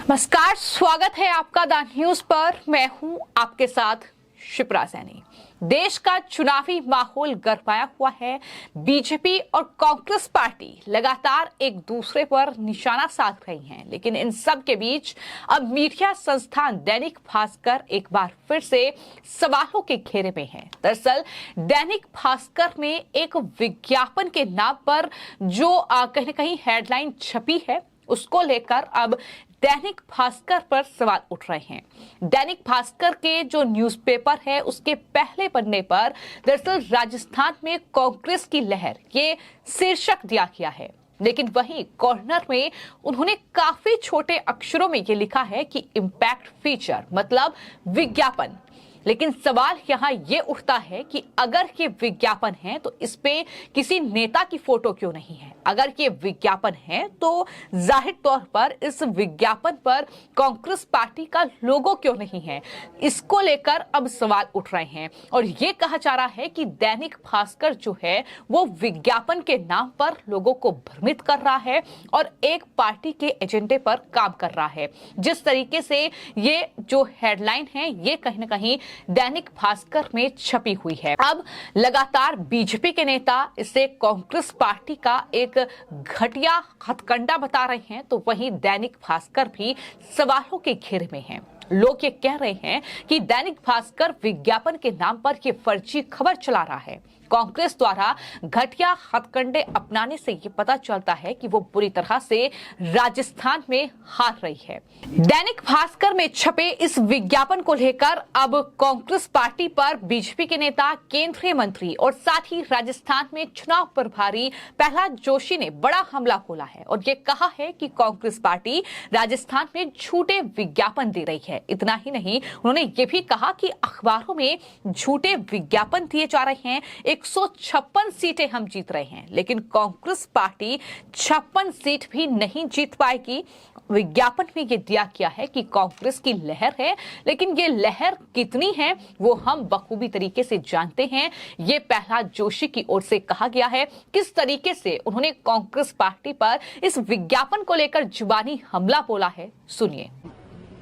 नमस्कार, स्वागत है आपका द न्यूज पर। मैं हूं आपके साथ शिप्रा सैनी। देश का चुनावी माहौल गरमाया हुआ है। बीजेपी और कांग्रेस पार्टी लगातार एक दूसरे पर निशाना साध रही हैं, लेकिन इन सब के बीच अब मीडिया संस्थान दैनिक भास्कर एक बार फिर से सवालों के घेरे में है। दरअसल दैनिक भास्कर में एक विज्ञापन के नाम पर जो कहीं न कहीं हेडलाइन छपी है, उसको लेकर अब दैनिक भास्कर पर सवाल उठ रहे हैं। दैनिक भास्कर के जो न्यूज़पेपर है, उसके पहले पन्ने पर दरअसल राजस्थान में कांग्रेस की लहर ये शीर्षक दिया गया है, लेकिन वहीं कॉर्नर में उन्होंने काफी छोटे अक्षरों में ये लिखा है कि इम्पैक्ट फीचर मतलब विज्ञापन। लेकिन सवाल यहाँ ये उठता है कि अगर ये विज्ञापन है तो इस पे किसी नेता की फोटो क्यों नहीं है? अगर ये विज्ञापन है तो जाहिर तौर पर इस विज्ञापन पर कांग्रेस पार्टी का लोगो क्यों नहीं है? इसको लेकर अब सवाल उठ रहे हैं और ये कहा जा रहा है कि दैनिक भास्कर जो है वो विज्ञापन के नाम पर लोगों को भ्रमित कर रहा है और एक पार्टी के एजेंडे पर काम कर रहा है। जिस तरीके से ये जो हेडलाइन है ये कहीं ना कहीं दैनिक भास्कर में छपी हुई है। अब लगातार बीजेपी के नेता इसे कांग्रेस पार्टी का एक घटिया हथकंडा बता रहे हैं, तो वहीं दैनिक भास्कर भी सवालों के घेरे में है। लोग ये कह रहे हैं कि दैनिक भास्कर विज्ञापन के नाम पर ये फर्जी खबर चला रहा है। कांग्रेस द्वारा घटिया हथकंडे अपनाने से ये पता चलता है कि वो बुरी तरह से राजस्थान में हार रही है। दैनिक भास्कर में छपे इस विज्ञापन को लेकर अब कांग्रेस पार्टी पर बीजेपी के नेता, केंद्रीय मंत्री और साथ ही राजस्थान में चुनाव प्रभारी प्रहलाद जोशी ने बड़ा हमला बोला है और ये कहा है कि कांग्रेस पार्टी राजस्थान में झूठे विज्ञापन दे रही है। इतना ही नहीं, उन्होंने ये भी कहा कि अखबारों में झूठे विज्ञापन दिए जा रहे हैं। 156 सीटें हम जीत रहे हैं, लेकिन कांग्रेस पार्टी 56 सीट भी नहीं जीत पाएगी। विज्ञापन में ये दिया गया है कि कांग्रेस की लहर है, लेकिन ये लहर कितनी है वो हम बखूबी तरीके से जानते हैं। ये प्रहलाद जोशी की ओर से कहा गया है। किस तरीके से उन्होंने कांग्रेस पार्टी पर इस विज्ञापन को लेकर जुबानी हमला बोला है, सुनिए।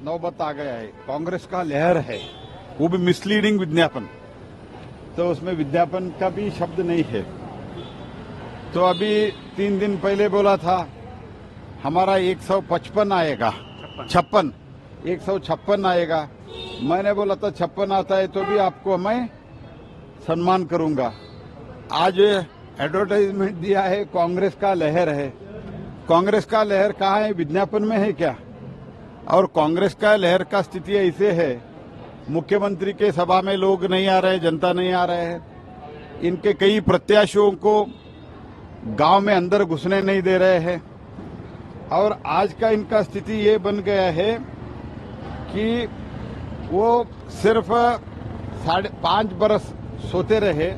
नौबत आ गया है, कांग्रेस का लहर है, वो भी मिसलीडिंग विज्ञापन, तो उसमें विज्ञापन का भी शब्द नहीं है। तो अभी 3 दिन पहले बोला था हमारा 155 आएगा, 156 आएगा। मैंने बोला था 56 आता है तो भी आपको मैं सम्मान करूंगा। आज एडवर्टाइजमेंट दिया है कांग्रेस का लहर है। कांग्रेस का लहर कहाँ है? विज्ञापन में है क्या? और कांग्रेस का लहर का स्थिति ऐसे है, मुख्यमंत्री के सभा में लोग नहीं आ रहे, जनता नहीं आ रहे हैं। इनके कई प्रत्याशियों को गांव में अंदर घुसने नहीं दे रहे हैं और आज का इनका स्थिति ये बन गया है कि वो सिर्फ 5.5 बरस सोते रहे,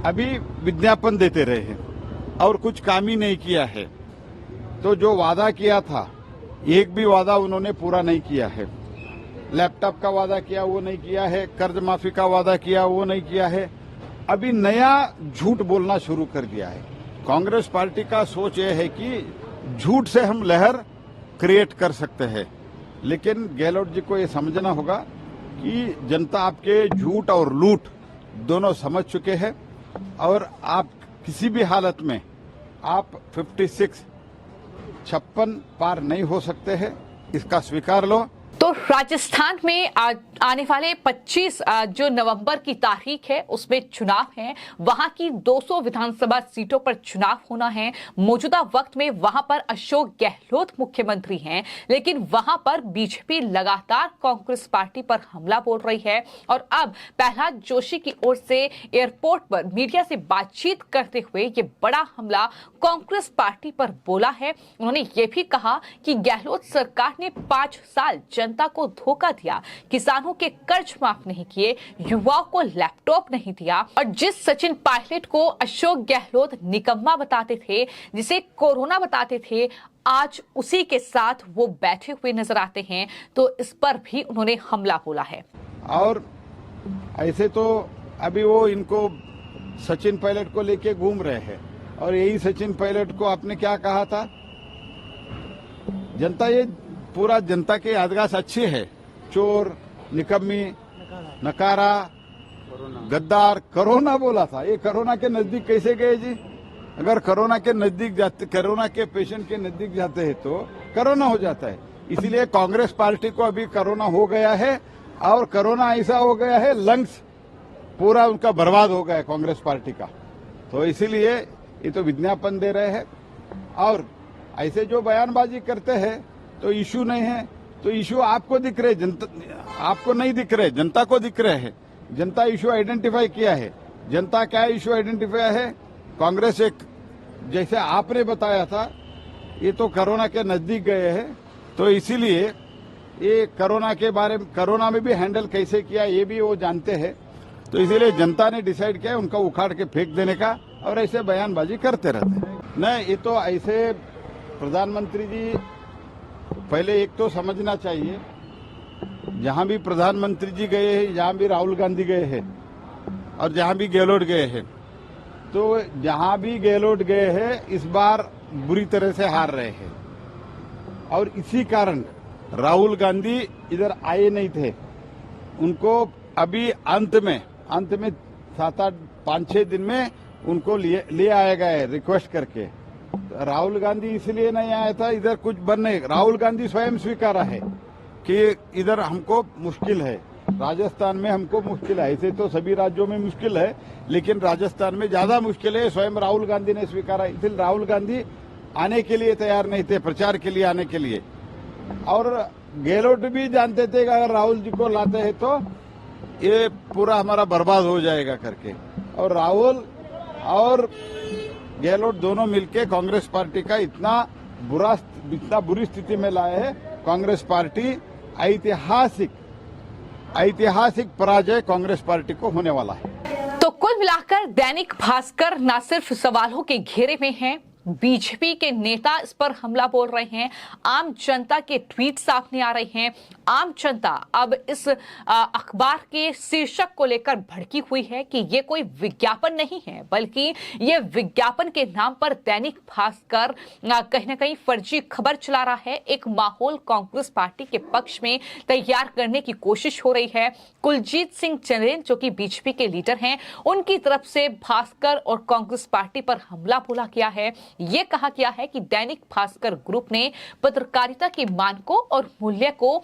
अभी विज्ञापन देते रहे हैं और कुछ काम ही नहीं किया है। तो जो वादा किया था, एक भी वादा उन्होंने पूरा नहीं किया है। लैपटॉप का वादा किया वो नहीं किया है, कर्ज माफी का वादा किया वो नहीं किया है, अभी नया झूठ बोलना शुरू कर दिया है। कांग्रेस पार्टी का सोच ये है कि झूठ से हम लहर क्रिएट कर सकते हैं, लेकिन गहलोत जी को ये समझना होगा कि जनता आपके झूठ और लूट दोनों समझ चुके हैं और आप किसी भी हालत में आप 56 पार नहीं हो सकते हैं, इसका स्वीकार लो। तो राजस्थान में आने वाले 25 जो नवंबर की तारीख है उसमें चुनाव है। वहां की 200 विधानसभा सीटों पर चुनाव होना है। मौजूदा वक्त में वहां पर अशोक गहलोत मुख्यमंत्री हैं, लेकिन वहां पर बीजेपी लगातार कांग्रेस पार्टी पर हमला बोल रही है और अब प्रहलाद जोशी की ओर से एयरपोर्ट पर मीडिया से बातचीत करते हुए ये बड़ा हमला कांग्रेस पार्टी पर बोला है। उन्होंने ये भी कहा कि गहलोत सरकार ने 5 साल जनता को धोखा दिया, किसानों के कर्ज माफ नहीं किए, युवाओं को लैपटॉप नहीं दिया और जिस सचिन पायलट को अशोक गहलोत निकम्मा बताते थे, जिसे कोरोना बताते थे, आज उसी के साथ वो बैठे हुए नजर आते हैं। तो इस पर भी उन्होंने हमला बोला है। और ऐसे तो अभी वो इनको सचिन पायलट को लेके घूम रहे हैं और यही सचिन पायलट को आपने क्या कहा था? जनता ये पूरा जनता की यादगार अच्छी है। चोर, निकम्मी, नकारा, गद्दार, कोरोना बोला था। ये कोरोना के नजदीक कैसे गए जी? अगर कोरोना के नजदीक जाते, कोरोना के पेशेंट के नजदीक जाते हैं तो कोरोना हो जाता है। इसीलिए कांग्रेस पार्टी को अभी कोरोना हो गया है और कोरोना ऐसा हो गया है, लंग्स पूरा उनका बर्बाद हो गया है कांग्रेस पार्टी का। तो इसीलिए ये तो विज्ञापन दे रहे हैं और ऐसे जो बयानबाजी करते हैं तो इशू नहीं है, तो इशू आपको दिख रहे, जनता आपको नहीं दिख रहे, जनता को दिख रहे हैं। जनता इशू आइडेंटिफाई किया है। जनता क्या इशू आइडेंटिफाई है? कांग्रेस एक, जैसे आपने बताया था, ये तो कोरोना के नजदीक गए हैं, तो इसीलिए ये कोरोना के बारे में, कोरोना में भी हैंडल कैसे किया ये भी वो जानते हैं। तो इसीलिए जनता ने डिसाइड किया उनका उखाड़ के फेंक देने का और ऐसे बयानबाजी करते रहते हैं। नहीं, ये तो ऐसे प्रधानमंत्री जी, पहले एक तो समझना चाहिए, जहां भी प्रधानमंत्री जी गए हैं, जहां भी राहुल गांधी गए हैं और जहां भी गहलोत गए हैं, तो जहां भी गहलोत गए हैं इस बार बुरी तरह से हार रहे हैं और इसी कारण राहुल गांधी इधर आए नहीं थे। उनको अभी अंत में 7-8 5-6 दिन में उनको ले आया गया है रिक्वेस्ट करके। राहुल गांधी इसलिए नहीं आया था, इधर कुछ बनने, राहुल गांधी स्वयं स्वीकारा है कि इधर हमको मुश्किल है, राजस्थान में हमको मुश्किल है। ऐसे तो सभी राज्यों में मुश्किल है, लेकिन राजस्थान में ज्यादा मुश्किल है, स्वयं राहुल गांधी ने स्वीकारा। इसलिए राहुल गांधी आने के लिए तैयार नहीं थे, प्रचार के लिए आने के लिए। और गहलोत भी जानते थे कि अगर राहुल जी को लाते हैं तो ये पूरा हमारा बर्बाद हो जाएगा करके, और राहुल और गहलोत दोनों मिलके कांग्रेस पार्टी का इतना बुरी स्थिति में लाए है। कांग्रेस पार्टी ऐतिहासिक पराजय कांग्रेस पार्टी को होने वाला है। तो कुल मिलाकर दैनिक भास्कर न सिर्फ सवालों के घेरे में है, बीजेपी के नेता इस पर हमला बोल रहे हैं, आम जनता के ट्वीट सामने आ रहे हैं। आम जनता अब इस अखबार के शीर्षक को लेकर भड़की हुई है कि ये कोई विज्ञापन नहीं है, बल्कि ये विज्ञापन के नाम पर दैनिक भास्कर कहीं ना कहीं फर्जी खबर चला रहा है। एक माहौल कांग्रेस पार्टी के पक्ष में तैयार करने की कोशिश हो रही है। कुलजीत सिंह चंदेल जो कि बीजेपी के लीडर हैं, उनकी तरफ से भास्कर और कांग्रेस पार्टी पर हमला बोला गया है। ये कहा गया है कि दैनिक भास्कर ग्रुप ने पत्रकारिता के मानकों और मूल्य को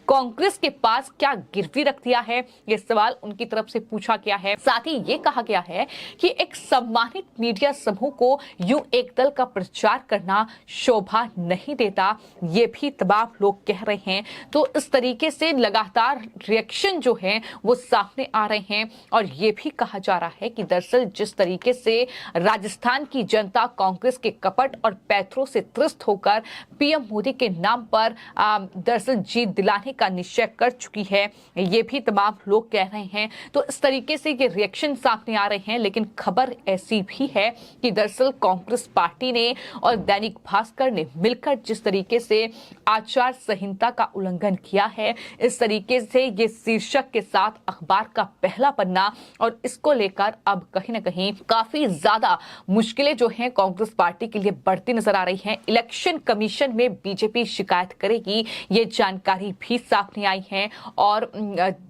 कांग्रेस के पास क्या गिरवी रख दिया है, ये सवाल उनकी तरफ से पूछा गया है। साथ ही ये कहा गया है कि एक सम्मानित मीडिया समूह को यूं एक दल का प्रचार करना शोभा नहीं देता, ये भी तमाम लोग कह रहे हैं। तो इस तरीके से लगातार रिएक्शन जो है वो सामने आ रहे हैं और ये भी कहा जा रहा है कि दरअसल जिस तरीके से राजस्थान की जनता कांग्रेस के कपट और पैथरों से त्रस्त होकर पीएम मोदी के नाम पर दरअसल जीत दिलाने का निश्चय कर चुकी है, ये भी तमाम लोग कह रहे हैं। तो इस तरीके से ये रिएक्शन सामने आ रहे हैं, लेकिन खबर ऐसी भी है कि दरअसल कांग्रेस पार्टी ने और दैनिक भास्कर ने मिलकर जिस तरीके से आचार संहिता का उल्लंघन किया है, इस तरीके से ये शीर्षक के साथ अखबार का पहला पन्ना, और इसको लेकर अब कहीं ना कहीं काफी ज्यादा मुश्किलें जो हैं कांग्रेस पार्टी के लिए बढ़ती नजर आ रही हैं। इलेक्शन कमीशन में बीजेपी शिकायत करेगी, ये जानकारी भी सामने आई है। और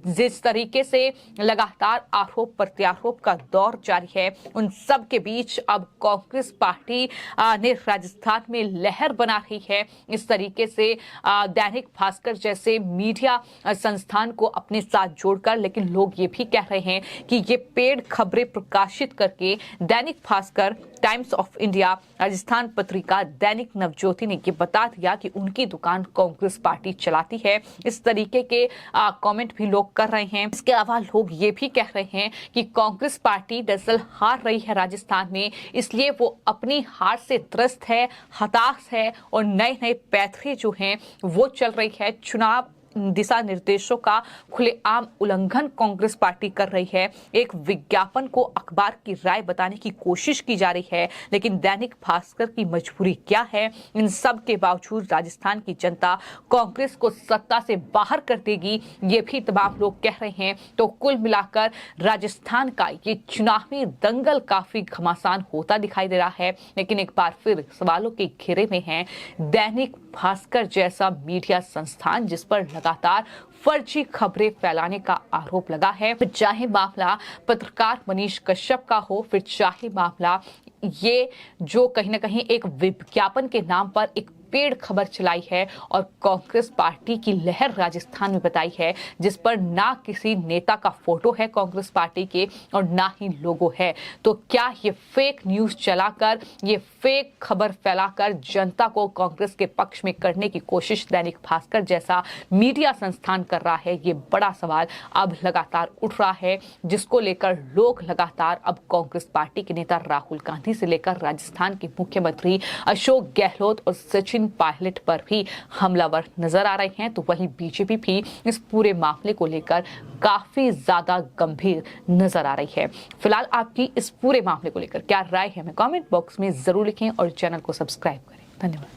जिस तरीके से लगातार आरोप प्रत्यारोप का दौर जारी है, उन सब के बीच अब कांग्रेस पार्टी ने राजस्थान में लहर बना रही है। इस तरीके से दैनिक भास्कर जैसे मीडिया संस्थान को अपने साथ जोड़कर, लेकिन लोग ये भी कह रहे हैं कि ये पेड खबरें प्रकाशित करके Dainik Bhaskar, times of India, Rajasthan Patrika, Dainik Navjyoti ने ये बता दिया कि उनकी दुकान कांग्रेस पार्टी चलाती है। इस तरीके के कमेंट भी लोग कर रहे हैं। इसके अलावा लोग ये भी कह रहे हैं कि कांग्रेस पार्टी दरअसल हार रही है राजस्थान में, इसलिए वो अपनी हार से त्रस्त है, हताश है और नए नए पैथरे जो हैं वो चल रही है। चुनाव दिशा निर्देशों का खुलेआम उल्लंघन कांग्रेस पार्टी कर रही है। एक विज्ञापन को अखबार की राय बताने की कोशिश की जा रही है, लेकिन दैनिक भास्कर की मजबूरी क्या है? इन सब के बावजूद राजस्थान की जनता कांग्रेस को सत्ता से बाहर कर देगी, ये भी तमाम लोग कह रहे हैं। तो कुल मिलाकर राजस्थान का ये चुनावी दंगल काफी घमासान होता दिखाई दे रहा है। लेकिन एक बार फिर सवालों के घेरे में है दैनिक भास्कर जैसा मीडिया संस्थान, जिस पर लगातार फर्जी खबरें फैलाने का आरोप लगा है। फिर चाहे मामला पत्रकार मनीष कश्यप का हो, फिर चाहे मामला ये जो कहीं ना कहीं एक विज्ञापन के नाम पर एक पेड़ खबर चलाई है और कांग्रेस पार्टी की लहर राजस्थान में बताई है, जिस पर ना किसी नेता का फोटो है कांग्रेस पार्टी के और ना ही लोगो है। तो क्या ये फेक न्यूज चलाकर, ये फेक खबर फैलाकर जनता को कांग्रेस के पक्ष में करने की कोशिश दैनिक भास्कर जैसा मीडिया संस्थान कर रहा है? ये बड़ा सवाल अब लगातार उठ रहा है, जिसको लेकर लोग लगातार अब कांग्रेस पार्टी के नेता राहुल गांधी से लेकर राजस्थान के मुख्यमंत्री अशोक गहलोत और सचिन पायलट पर भी हमलावर नजर आ रहे हैं। तो वहीं बीजेपी भी इस पूरे मामले को लेकर काफी ज्यादा गंभीर नजर आ रही है। फिलहाल आपकी इस पूरे मामले को लेकर क्या राय है, हमें कमेंट बॉक्स में जरूर लिखें और चैनल को सब्सक्राइब करें। धन्यवाद।